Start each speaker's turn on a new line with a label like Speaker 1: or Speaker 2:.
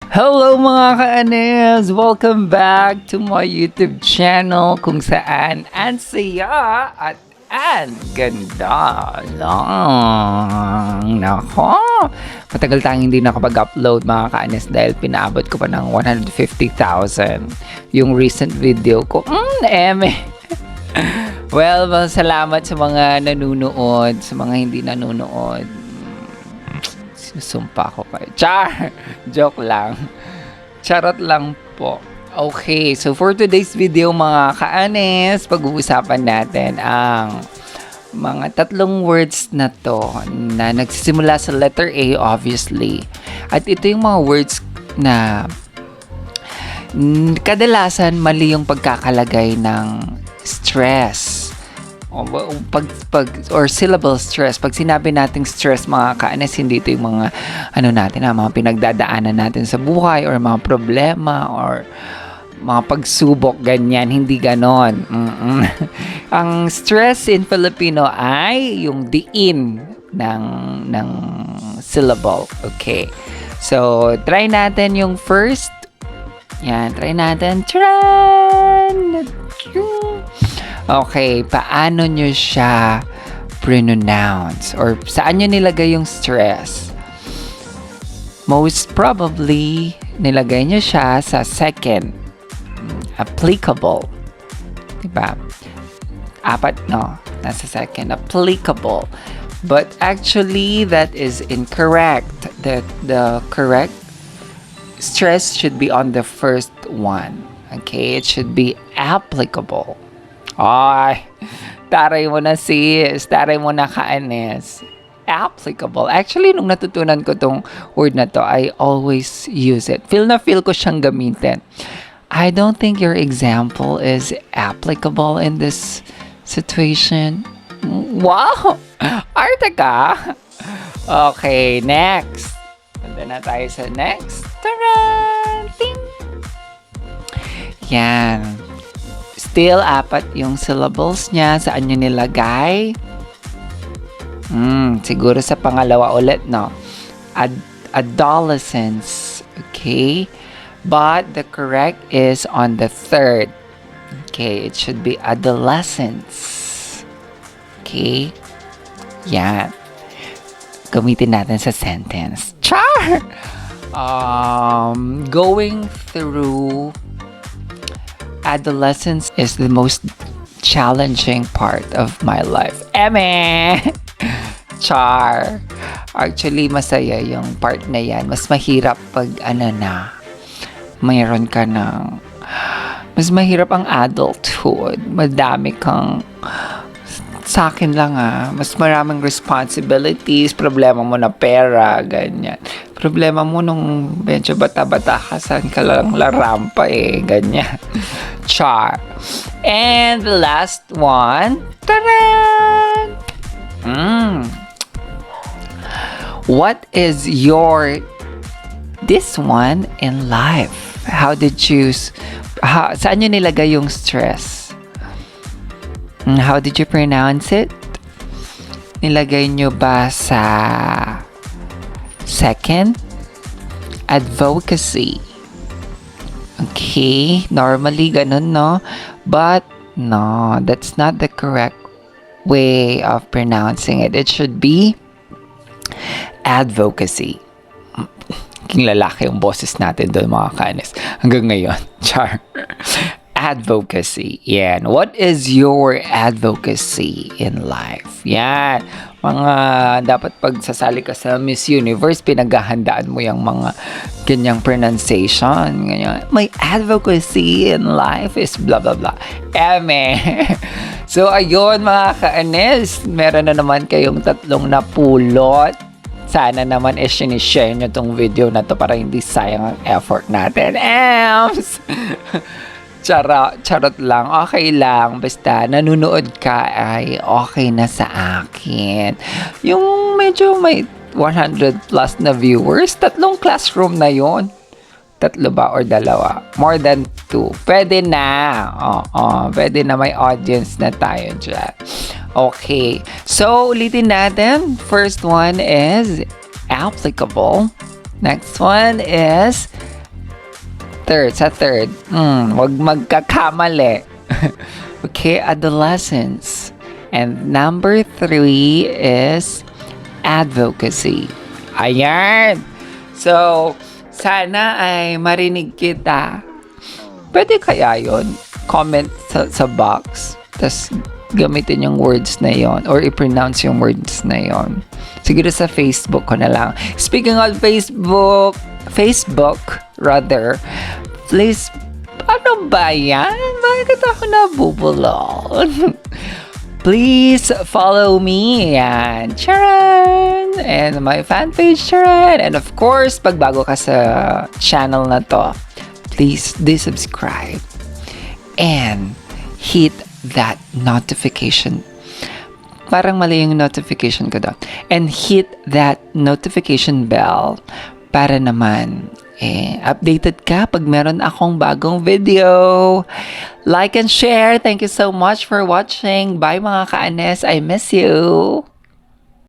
Speaker 1: Hello mga kaanes! Welcome back to my YouTube channel kung saan ang saya at ang ganda lang. Nako! Matagal tayong hindi nakapag-upload mga kaanes dahil pinaabot ko pa ng 150,000 yung recent video ko. Well, salamat sa mga nanonood, sa mga hindi nanonood. Sinusumpa ko kayo. Char! Joke lang. Charot lang po. Okay, so for today's video mga kaanes, pag-uusapan natin ang mga tatlong words na to na nagsisimula sa letter A obviously. At ito yung mga words na kadalasan mali yung pagkakalagay ng stress. Or syllable stress. Pag sinabi nating stress mga kaanes, hindi ito yung mga mga pinagdadaanan natin sa buhay or mga problema or mga pagsubok, ganyan. Hindi ganon. Ang stress in Filipino ay yung diin ng syllable. Okay. So, try natin yung first. Yan, try natin. Okay, paano nyo siya pronounce? Or saan nyo nilagay yung stress? Most probably, nilagay nyo siya sa second. Applicable. Diba? Apat, no? Nasa second. Applicable. But actually, that is incorrect. The correct stress should be on the first one. Okay? It should be applicable. Ay, taray mo na sis, taray mo na kaanes. Applicable. Actually, nung natutunan ko tong word na to, I always use it. Feel ko siyang gamitin. I don't think your example is applicable in this situation. Wow! Arte ka! Okay, next. Punta na tayo sa next. Taran! Ting! Yan. Still, apat yung syllables niya. Saan nyo nilagay? Siguro sa pangalawa ulit, no? Adolescence. Okay? But the correct is on the third. Okay? It should be adolescence. Okay? Yan. Gamitin natin sa sentence. Char! Going through adolescence is the most challenging part of my life. EmmAnne! Char! Actually, masaya yung part na yan. Mas mahirap pag mayroon ka ng mas mahirap ang adulthood. Madami kang sa akin lang mas maraming responsibilities, problema mo na pera, ganyan. Problema mo nung medyo bata-bata ka, saan ka lang larampa ganyan. Char. And the last one, taran! What is your this one in life? How did you saan nyo nilagay yung stress? How did you pronounce it? Nilagay nyo ba sa second? Advocacy. Okay, normally ganun, no? But no, that's not the correct way of pronouncing it. It should be advocacy. King lalaki yung boses natin doon mga kaanes. Hanggang ngayon. Char. Advocacy. Yan. What is your advocacy in life? Yan. Mga dapat pag sasali ka sa Miss Universe, pinaghahandaan mo yung mga ganyang pronunciation. Ganyan. My advocacy in life is blah blah blah. So ayun mga kaanes, meron na naman kayong tatlong napulot. Sana naman sinishare nyo tong video na to para hindi sayang ang effort natin. Charot lang. Okay lang. Basta nanunood ka ay okay na sa akin. Yung medyo may 100 plus na viewers, tatlong classroom na yon. Tatlo ba or dalawa? More than 2. Pwede na. Pwede na, may audience na tayo dyan. Okay. So, ulitin natin. First one is applicable. Next one is Sa third. Wag magkakamali. Okay, adolescence. And number 3 is advocacy. Ayan. So, sana ay marinig kita. Pwede kaya yon? Comment sa box. Tapos, gamitin yung words na yon or i-pronounce yung words na yon. Siguro sa Facebook ko na lang. Speaking of Facebook, please, ano ba yan? Bakit ako nabubulol? Please follow me and Charan and my fan page Charan, and of course pag bago ka sa channel na to, please subscribe and hit that notification, parang mali yung notification ko doon, and hit that notification bell para naman updated ka pag meron akong bagong video. Like and share. Thank you so much for watching. Bye mga ka-Anes. I miss you.